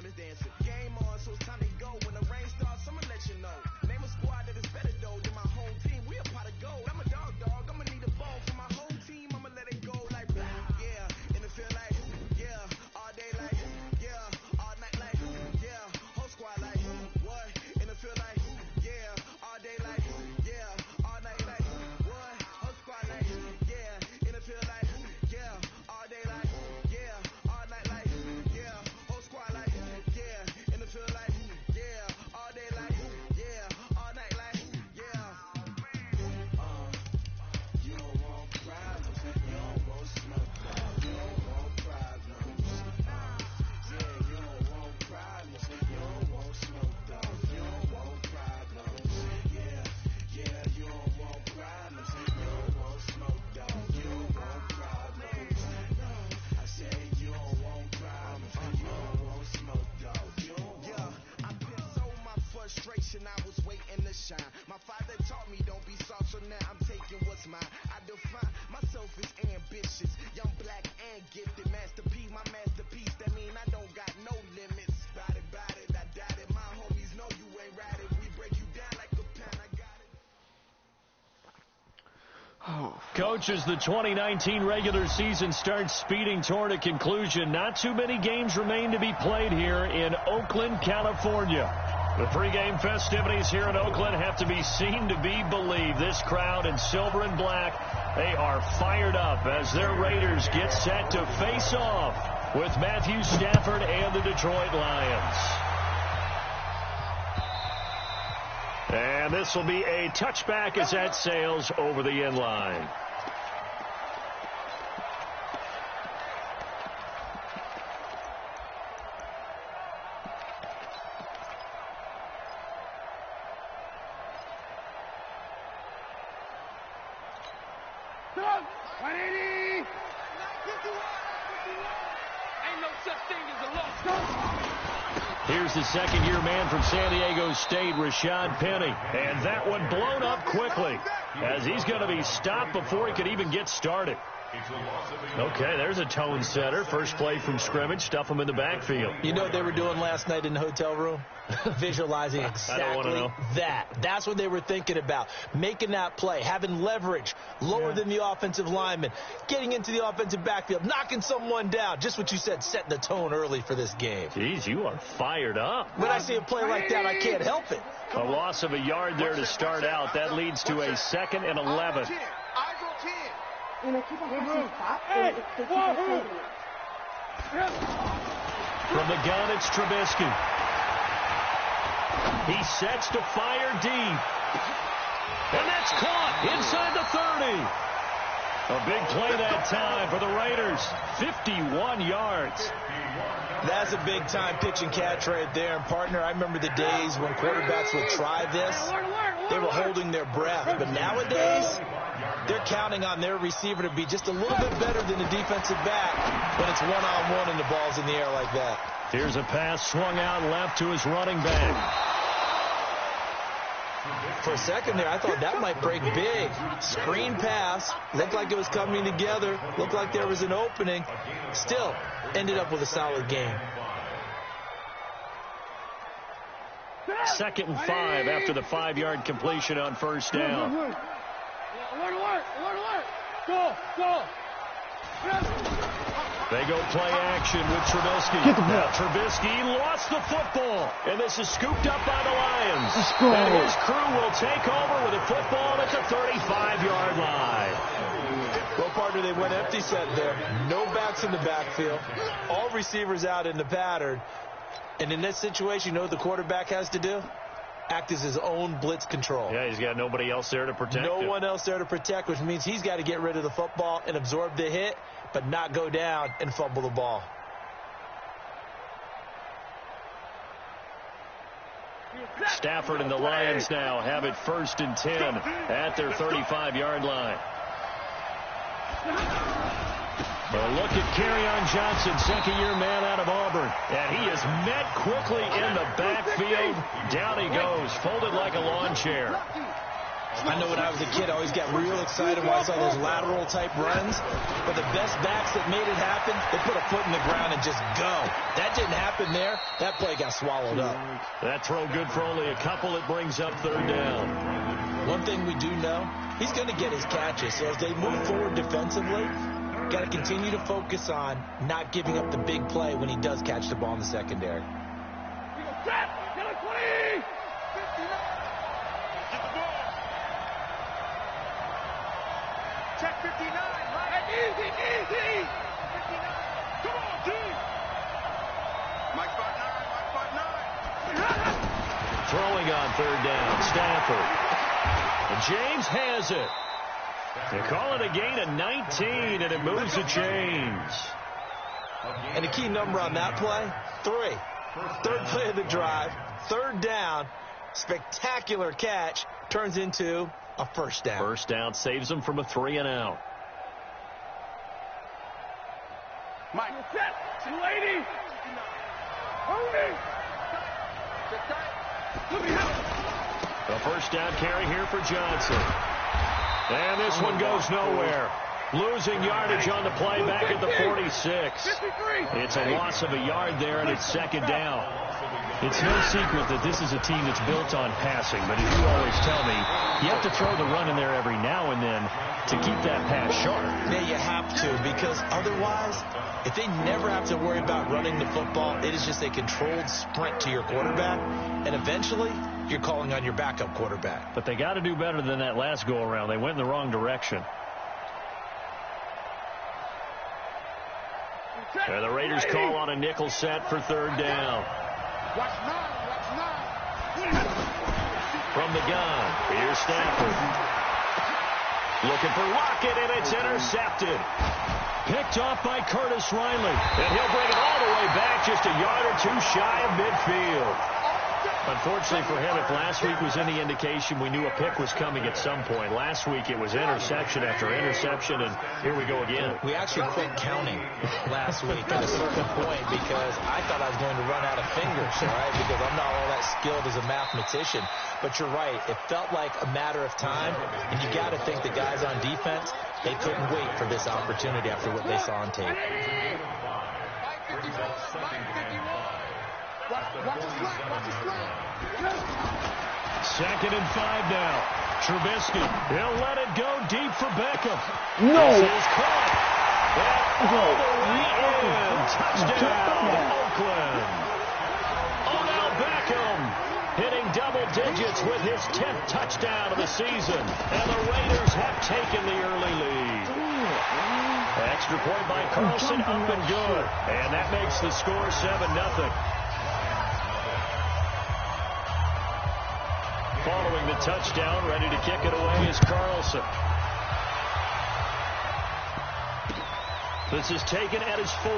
mind is dancing. Game on, so it's time to go. When the rain starts, I'ma let you know. Name a squad that is better though than my home team. We a pot of gold. I'm a dog. I'ma need a ball for my whole team. I'ma let it go like yeah. And it feel like yeah. All day like yeah. All night like yeah. Whole squad like what? And it feel like yeah. All day like yeah. All night like what? Whole squad like yeah. And it feel like yeah. All day like yeah. All night like yeah. Whole squad like yeah. And it feel like yeah. All day like yeah. All night like yeah. You don't want problems. You don't want smoke. You don't want problems. Yeah, you don't want problems. You don't want smoke though. You don't want problems. Yeah, you don't want problems. You don't want smoke though. You don't want problems. I said you don't want problems. You don't want smoke though. You don't want. Yeah, I've been so my frustration. I was waiting to shine. My father taught me don't be soft, so now I'm taking what's mine. I define myself as ambitious, young, black, and gifted. Master P, my masterpiece. That mean I don't got no limits. Bout it, I doubt it. My homies know you ain't right it. We break you down like a pen. I got it. Coach, as the 2019 regular season starts speeding toward a conclusion, not too many games remain to be played here in Oakland, California. The pregame festivities here in Oakland have to be seen to be believed. This crowd in silver and black, they are fired up as their Raiders get set to face off with Matthew Stafford and the Detroit Lions. And this will be a touchback as that sails over the end line. Here's the second-year man from San Diego State, Rashad Penny. And that one blown up quickly as he's going to be stopped before he could even get started. Okay, there's a tone setter. First play from scrimmage, stuff him in the backfield. You know what they were doing last night in the hotel room? Visualizing exactly that. That's what they were thinking about. Making that play, having leverage, lower than the offensive lineman, getting into the offensive backfield, knocking someone down. Just what you said, setting the tone early for this game. Jeez, you are fired up. When I see a play like that, I can't help it. A loss of a yard there to start out. That leads to a 2nd and 11. From the gun, it's Trubisky. He sets to fire deep. And that's caught inside the 30. A big play that time for the Raiders. 51 yards. That's a big-time pitch and catch right there. And, partner, I remember the days when quarterbacks would try this. They were holding their breath. But nowadays, they're counting on their receiver to be just a little bit better than the defensive back when it's one-on-one and the ball's in the air like that. Here's a pass swung out left to his running back. For a second there, I thought that might break big. Screen pass. Looked like it was coming together. Looked like there was an opening. Still, ended up with a solid game. 2nd and 5 after the 5-yard completion on first down. They go play action with Trubisky. Now Trubisky lost the football, and this is scooped up by the Lions. And his crew will take over with a football at the 35-yard line. Well, partner, they went empty set there. No backs in the backfield. All receivers out in the pattern. And in this situation, you know what the quarterback has to do? Act as his own blitz control. Yeah, he's got nobody else there to protect him. No one else there to protect, which means he's got to get rid of the football and absorb the hit, but not go down and fumble the ball. Stafford and the Lions now have it 1st and 10 at their 35-yard line. A look at Kerryon Johnson, second-year man out of Auburn. And he is met quickly in the backfield. Down he goes, folded like a lawn chair. I know when I was a kid, I always got real excited when I saw those lateral-type runs. But the best backs that made it happen, they put a foot in the ground and just go. That didn't happen there. That play got swallowed up. That throw good for only a couple. It brings up third down. One thing we do know, he's going to get his catches. So as they move forward defensively, got to continue to focus on not giving up the big play when he does catch the ball in the secondary. Check 59, Mike. Easy. 59. Come on, G. Mike 59. Throwing on third down, Stafford. And James has it. They call it a gain of 19, and it moves the chains. And the key number on that play, 3. Third play of the drive, third down, spectacular catch, turns into a first down. First down saves them from a 3-and-out. Mike, set. 280. Hurry. A first down carry here for Johnson. And this one goes nowhere. Losing yardage on the play back at the 46. It's a loss of a yard there, and it's second down. It's no secret that this is a team that's built on passing, but as you always tell me, you have to throw the run in there every now and then to keep that pass sharp. Yeah, you have to, because otherwise, if they never have to worry about running the football, it is just a controlled sprint to your quarterback, and eventually, you're calling on your backup quarterback. But they got to do better than that last go-around. They went in the wrong direction. And the Raiders call on a nickel set for third down. Watch nine. From the gun, here's Stafford. Looking for Lockett, and it's intercepted. Picked off by Curtis Riley. And he'll bring it all the way back, just a yard or two shy of midfield. Unfortunately for him, if last week was any indication, we knew a pick was coming at some point. Last week it was interception after interception, and here we go again. We actually quit counting last week at a certain point because I thought I was going to run out of fingers, right? Because I'm not all that skilled as a mathematician. But you're right. It felt like a matter of time, and you got to think the guys on defense, they couldn't wait for this opportunity after what they saw on tape. Second and 5 now. Trubisky, he'll let it go deep for Beckham. No. This is caught. Over the end. Touchdown, Oakland. Odell Beckham hitting double digits with his 10th touchdown of the season. And the Raiders have taken the early lead. Extra point by Carlson, up and good. And that makes the score 7-0. Following the touchdown, ready to kick it away is Carlson. This is taken at his 4.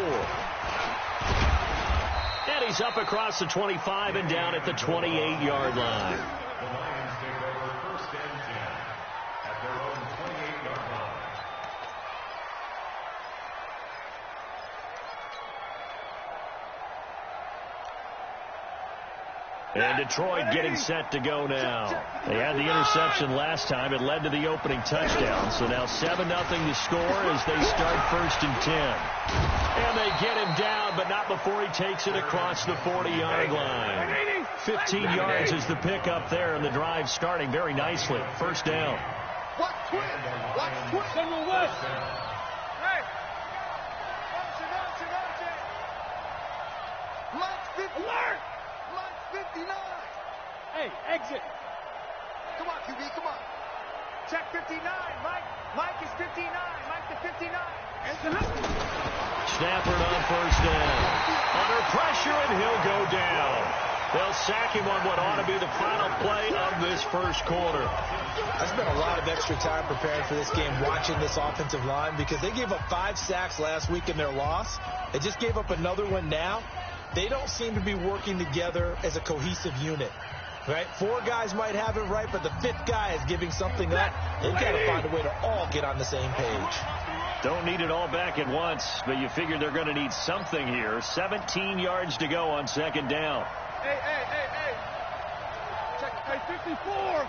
And he's up across the 25 and down at the 28-yard line. The Lions take over first and 10 at their own 28-yard line. And Detroit getting set to go now. They had the interception last time. It led to the opening touchdown. So now 7-0 the score as they start first and 10. And they get him down, but not before he takes it across the 40-yard line. 15 yards is the pickup there, and the drive starting very nicely. First down. Watch twin. Someone west. Hey. Alert. 59. Hey, exit. Come on, QB, come on. Check 59, Mike. Mike is 59. Mike to 59. Stafford on first down. Under pressure, and he'll go down. They'll sack him on what ought to be the final play of this first quarter. I spent a lot of extra time preparing for this game, watching this offensive line, because they gave up 5 sacks last week in their loss. They just gave up another one now. They don't seem to be working together as a cohesive unit, right? 4 guys might have it right, but the 5th guy is giving something up. They've got to find a way to all get on the same page. Don't need it all back at once, but you figure they're going to need something here. 17 yards to go on second down. Hey. Check, hey, 54.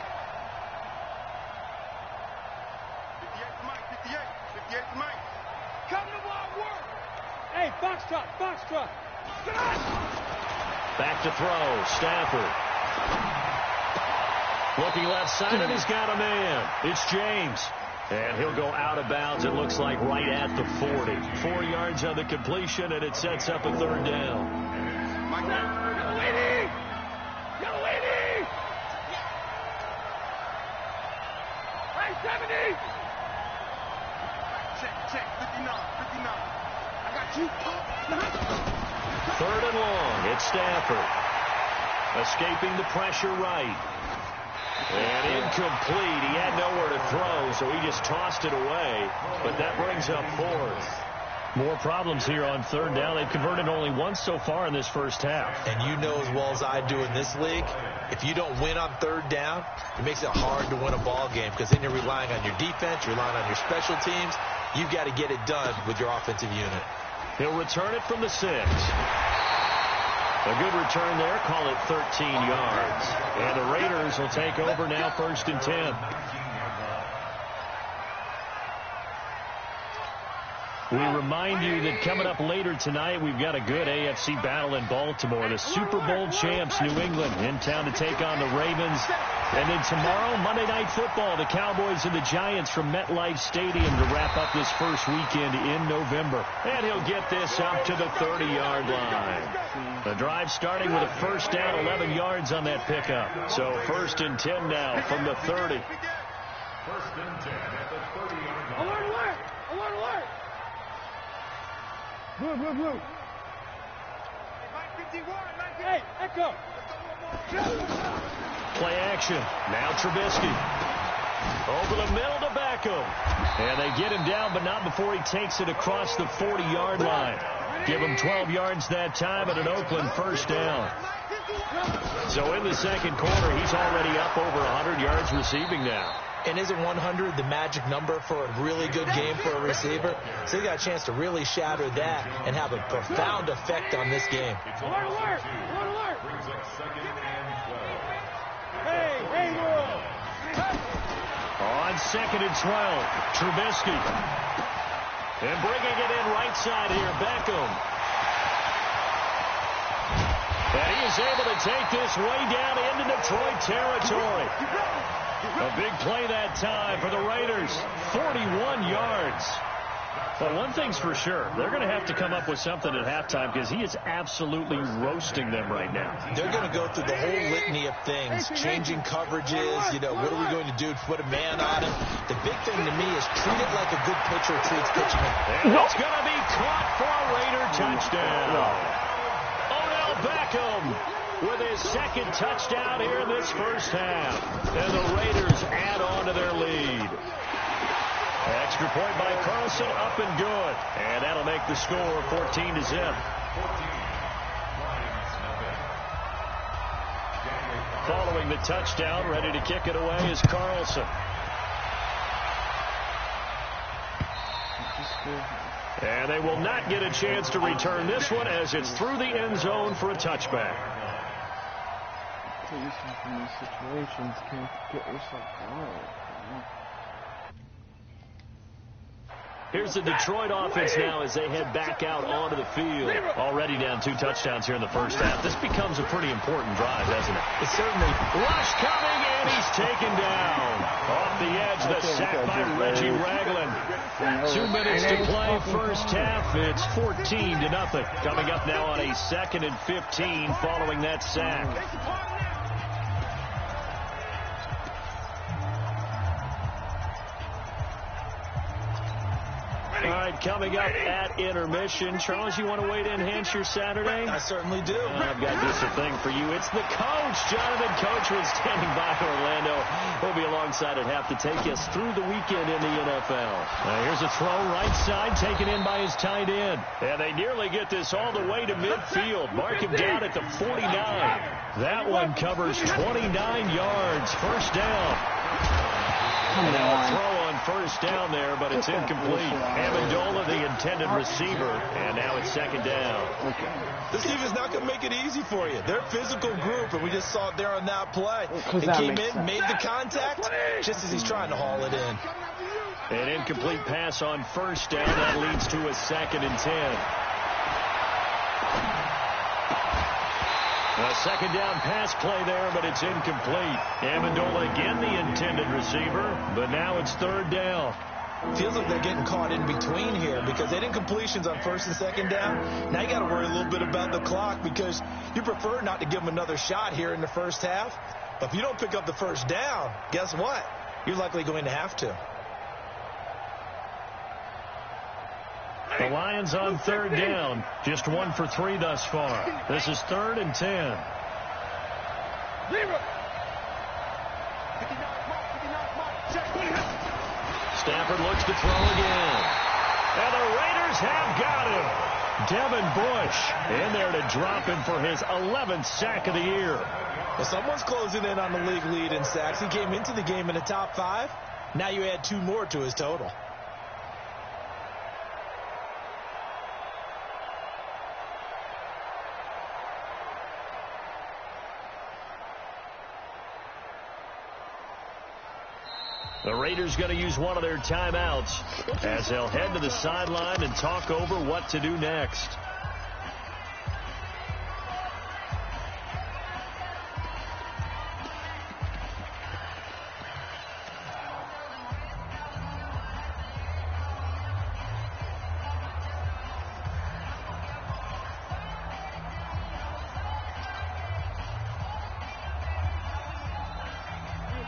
Hey, foxtrot, foxtrot. Back to throw. Stafford. Looking left side, and he's got a man. It's James. And he'll go out of bounds, it looks like, right at the 40. 4 yards on the completion, and it sets up a third down. Go Eddie! Go Eddie! Hey, 70! Check, 59. I got you. Third and long. It's Stafford. Escaping the pressure right. And incomplete. He had nowhere to throw, so he just tossed it away. But that brings up fourth. More problems here on third down. They've converted only once so far in this first half. And you know as well as I do in this league, if you don't win on third down, it makes it hard to win a ball game because then you're relying on your defense, you're relying on your special teams. You've got to get it done with your offensive unit. He'll return it from the 6. A good return there. Call it 13 yards. And the Raiders will take over now, 1st and 10. We remind you that coming up later tonight, we've got a good AFC battle in Baltimore. The Super Bowl champs, New England, in town to take on the Ravens. And then tomorrow, Monday Night Football, the Cowboys and the Giants from MetLife Stadium to wrap up this first weekend in November. And he'll get this up to the 30-yard line. The drive starting with a first down, 11 yards on that pickup. So 1st and 10 now from the 30. 1st and 10 at the 30-yard line. Alert! Blue. Hey, Echo. Play action. Now Trubisky. Over the middle to Beckham. And they get him down, but not before he takes it across the 40-yard line. Give him 12 yards that time at an Oakland first down. So in the second quarter, he's already up over 100 yards receiving now. And isn't 100 the magic number for a really good game for a receiver? So he got a chance to really shatter that and have a profound effect on this game. Alert! Brings up 2nd and 12. Hey, world! On 2nd and 12, Trubisky. And bringing it in right side here, Beckham. And he is able to take this way down into Detroit territory. A big play that time for the Raiders. 41 yards. But one thing's for sure, they're going to have to come up with something at halftime because he is absolutely roasting them right now. They're going to go through the whole litany of things, changing coverages, what are we going to do to put a man on him? The big thing to me is treat it like a good pitcher treats pitching him. And it's going to be caught for a Raider touchdown. Odell Beckham with his 2nd touchdown here in this first half. And the Raiders add on to their lead. Extra point by Carlson, up and good. And that'll make the score 14-0. Following the touchdown, ready to kick it away is Carlson. And they will not get a chance to return this one as it's through the end zone for a touchback. In these situations, can't get yourself out. Here's the Detroit offense now as they head back out onto the field. Already down 2 touchdowns here in the first half. This becomes a pretty important drive, doesn't it? It's certainly. Rush coming, and he's taken down. Off the edge, the sack by Reggie Ragland. 2 minutes to play first half. It's 14-0. Coming up now on a 2nd and 15 following that sack. All right, coming up at intermission. Charles, you want to wait to enhance your Saturday? I certainly do. I've got just a thing for you. It's the coach, Jonathan Coachman, standing by Orlando. He'll be alongside at half to take us through the weekend in the NFL. Here's a throw right side, taken in by his tight end. And they nearly get this all the way to midfield. Mark him down at the 49. That one covers 29 yards. First down. Now throw on first down there, but it's incomplete. Amendola, the intended receiver, and now it's 2nd down. This defense not going to make it easy for you. They're a physical group, and we just saw it there on that play. He came in, made the contact, just as he's trying to haul it in. An incomplete pass on first down. That leads to a 2nd and 10. A second down pass play there, but it's incomplete. Amendola again the intended receiver, but now it's third down. Feels like they're getting caught in between here because they didn't completions on first and second down. Now you got to worry a little bit about the clock because you prefer not to give them another shot here in the first half. But if you don't pick up the first down, guess what? You're likely going to have to. The Lions on third down. Just 1 for 3 thus far. This is 3rd and 10. Stafford looks to throw again. And the Raiders have got him. Devin Bush in there to drop him for his 11th sack of the year. Well, someone's closing in on the league lead in sacks. He came into the game in the top 5. Now you add 2 more to his total. The Raiders going to use one of their timeouts as they'll head to the sideline and talk over what to do next.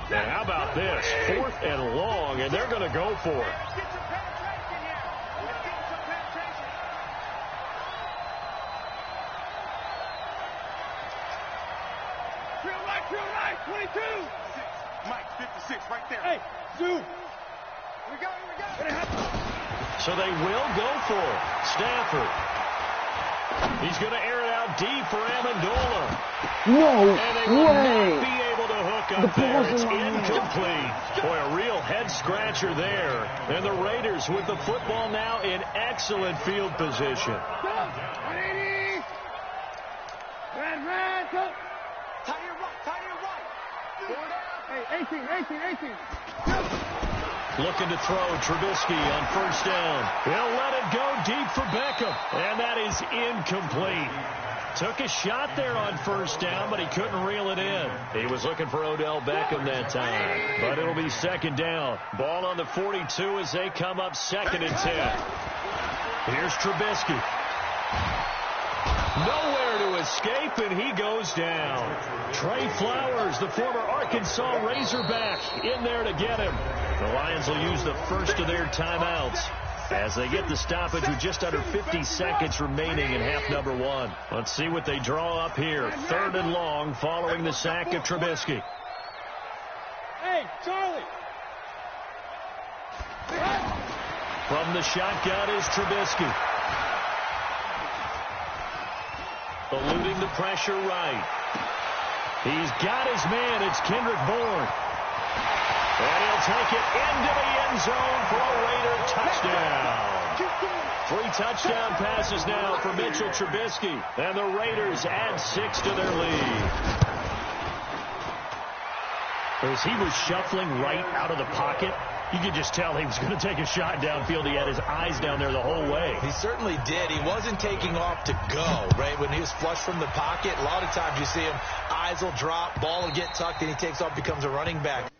And how about this? 4th and long, and they're going to go for it. Drill right, 22. Mike, 56, right there. Hey, Zoo. We go. So they will go for it. Stafford. He's going to air it out deep for Amendola. No And they will way. not be able to hook up The there. ball's It's in my hand. incomplete. Boy, a real head-scratcher there. And the Raiders with the football now in excellent field position. 180. Red, go. Tight end right. Hey, 18. Looking to throw Trubisky on first down. He'll let it go deep for Beckham. And that is incomplete. Took a shot there on first down, but he couldn't reel it in. He was looking for Odell Beckham that time. But it'll be second down. Ball on the 42 as they come up 2nd and 10. Here's Trubisky. Nowhere to escape, and he goes down. Trey Flowers, the former Arkansas Razorback, in there to get him. The Lions will use the first of their timeouts as they get the stoppage with just under 50 seconds remaining in half number 1. Let's see what they draw up here. 3rd and long following the sack of Trubisky. Hey, Charlie. From the shotgun is Trubisky. Eluding the pressure right. He's got his man. It's Kendrick Bourne. And he'll take it into the end zone for a Raider touchdown. 3 touchdown passes now for Mitchell Trubisky. And the Raiders add 6 to their lead. As he was shuffling right out of the pocket, you could just tell he was going to take a shot downfield. He had his eyes down there the whole way. He certainly did. He wasn't taking off to go, right? When he was flush from the pocket, a lot of times you see him, eyes will drop, ball will get tucked, and he takes off, becomes a running back.